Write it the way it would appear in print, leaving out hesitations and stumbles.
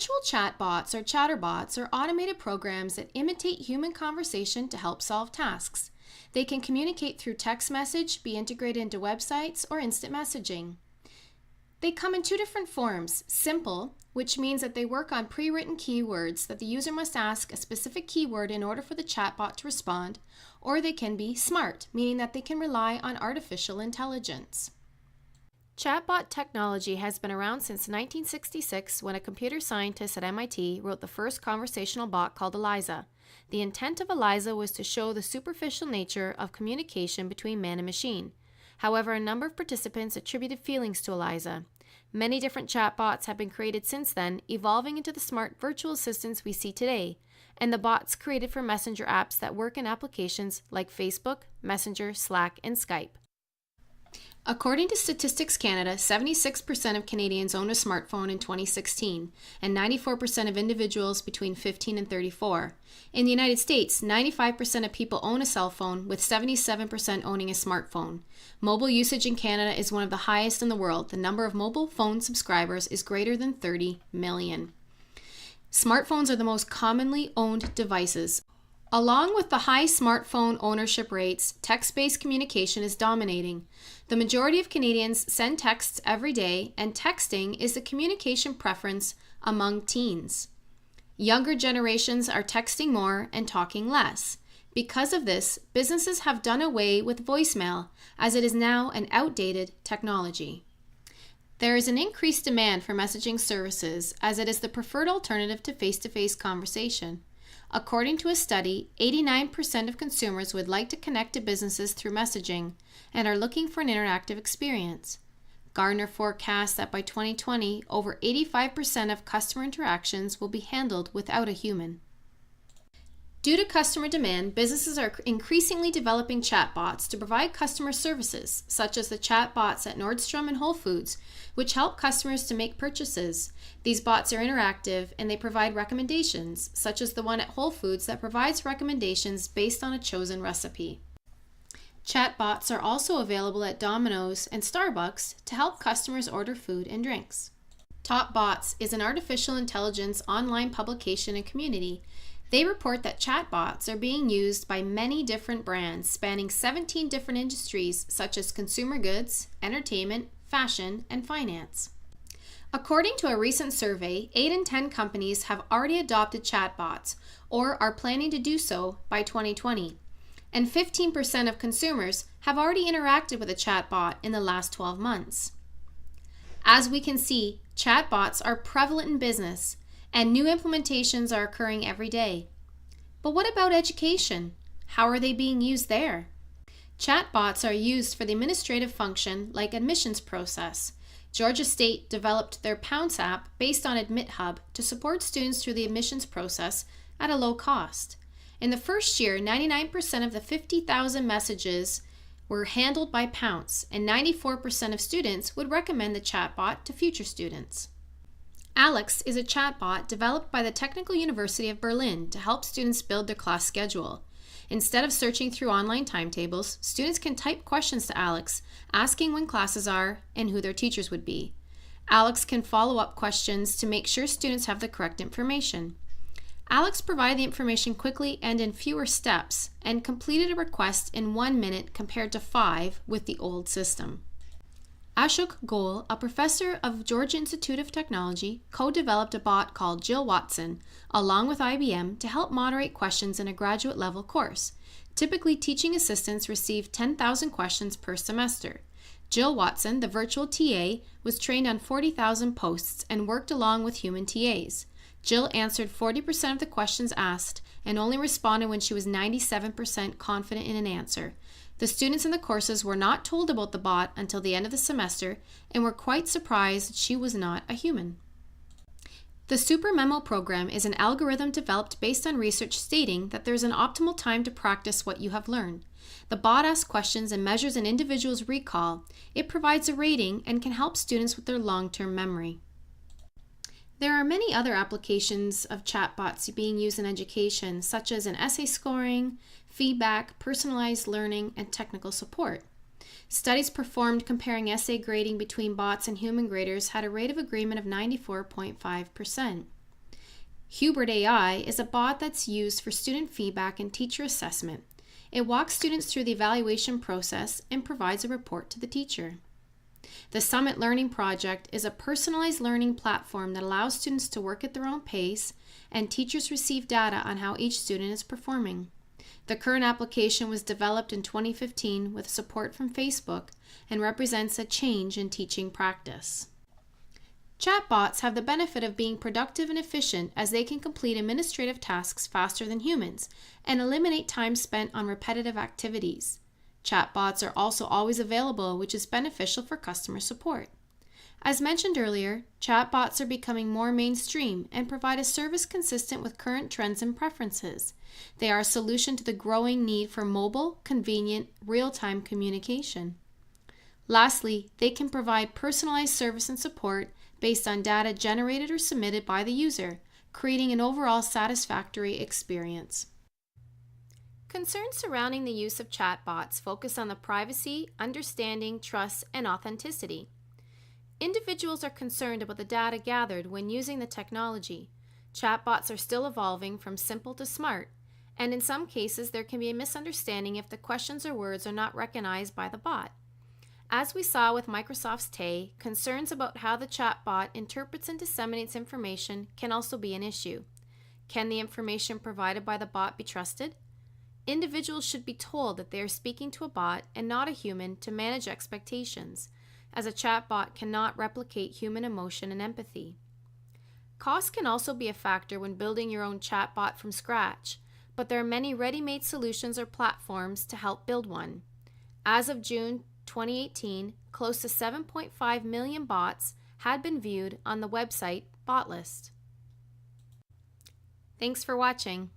Virtual chatbots or chatterbots are automated programs that imitate human conversation to help solve tasks. They can communicate through text message, be integrated into websites, or instant messaging. They come in two different forms: simple, which means that they work on pre-written keywords that the user must ask a specific keyword in order for the chatbot to respond, or they can be smart, meaning that they can rely on artificial intelligence. Chatbot technology has been around since 1966 when a computer scientist at MIT wrote the first conversational bot called Eliza. The intent of Eliza was to show the superficial nature of communication between man and machine. However, a number of participants attributed feelings to Eliza. Many different chatbots have been created since then, evolving into the smart virtual assistants we see today, and the bots created for messenger apps that work in applications like Facebook, Messenger, Slack, and Skype. According to Statistics Canada, 76% of Canadians owned a smartphone in 2016, and 94% of individuals between 15 and 34. In the United States, 95% of people own a cell phone, with 77% owning a smartphone. Mobile usage in Canada is one of the highest in the world. The number of mobile phone subscribers is greater than 30 million. Smartphones are the most commonly owned devices. Along with the high smartphone ownership rates, text-based communication is dominating. The majority of Canadians send texts every day, and texting is the communication preference among teens. Younger generations are texting more and talking less. Because of this, businesses have done away with voicemail, as it is now an outdated technology. There is an increased demand for messaging services, as it is the preferred alternative to face-to-face conversation. According to a study, 89% of consumers would like to connect to businesses through messaging and are looking for an interactive experience. Gartner forecasts that by 2020, over 85% of customer interactions will be handled without a human. Due to customer demand, businesses are increasingly developing chatbots to provide customer services, such as the chatbots at Nordstrom and Whole Foods, which help customers to make purchases. These bots are interactive and they provide recommendations, such as the one at Whole Foods that provides recommendations based on a chosen recipe. Chatbots are also available at Domino's and Starbucks to help customers order food and drinks. Chatbots is an artificial intelligence online publication and community. They report that chatbots are being used by many different brands spanning 17 different industries such as consumer goods, entertainment, fashion, and finance. According to a recent survey, 8 in 10 companies have already adopted chatbots or are planning to do so by 2020. And 15% of consumers have already interacted with a chatbot in the last 12 months. As we can see, chatbots are prevalent in business, and new implementations are occurring every day. But what about education? How are they being used there? Chatbots are used for the administrative function like admissions process. Georgia State developed their Pounce app based on AdmitHub to support students through the admissions process at a low cost. In the first year, 99% of the 50,000 messages were handled by Pounce, and 94% of students would recommend the chatbot to future students. Alex is a chatbot developed by the Technical University of Berlin to help students build their class schedule. Instead of searching through online timetables, students can type questions to Alex, asking when classes are and who their teachers would be. Alex can follow up questions to make sure students have the correct information. Alex provided the information quickly and in fewer steps, and completed a request in 1 minute compared to 5 with the old system. Ashok Goel, a professor of Georgia Institute of Technology, co-developed a bot called Jill Watson, along with IBM, to help moderate questions in a graduate-level course. Typically, teaching assistants receive 10,000 questions per semester. Jill Watson, the virtual TA, was trained on 40,000 posts and worked along with human TAs. Jill answered 40% of the questions asked and only responded when she was 97% confident in an answer. The students in the courses were not told about the bot until the end of the semester and were quite surprised she was not a human. The Super Memo program is an algorithm developed based on research stating that there is an optimal time to practice what you have learned. The bot asks questions and measures an individual's recall. It provides a rating and can help students with their long-term memory. There are many other applications of chatbots being used in education, such as in essay scoring, feedback, personalized learning, and technical support. Studies performed comparing essay grading between bots and human graders had a rate of agreement of 94.5%. Hubert AI is a bot that's used for student feedback and teacher assessment. It walks students through the evaluation process and provides a report to the teacher. The Summit Learning Project is a personalized learning platform that allows students to work at their own pace, and teachers receive data on how each student is performing. The current application was developed in 2015 with support from Facebook and represents a change in teaching practice. Chatbots have the benefit of being productive and efficient, as they can complete administrative tasks faster than humans and eliminate time spent on repetitive activities. Chatbots are also always available, which is beneficial for customer support. As mentioned earlier, chatbots are becoming more mainstream and provide a service consistent with current trends and preferences. They are a solution to the growing need for mobile, convenient, real-time communication. Lastly, they can provide personalized service and support based on data generated or submitted by the user, creating an overall satisfactory experience. Concerns surrounding the use of chatbots focus on the privacy, understanding, trust, and authenticity. Individuals are concerned about the data gathered when using the technology. Chatbots are still evolving from simple to smart, and in some cases there can be a misunderstanding if the questions or words are not recognized by the bot. As we saw with Microsoft's Tay, concerns about how the chatbot interprets and disseminates information can also be an issue. Can the information provided by the bot be trusted? Individuals should be told that they are speaking to a bot and not a human to manage expectations, as a chatbot cannot replicate human emotion and empathy. Cost can also be a factor when building your own chatbot from scratch, but there are many ready-made solutions or platforms to help build one. As of June 2018, close to 7.5 million bots had been viewed on the website Botlist. Thanks for watching.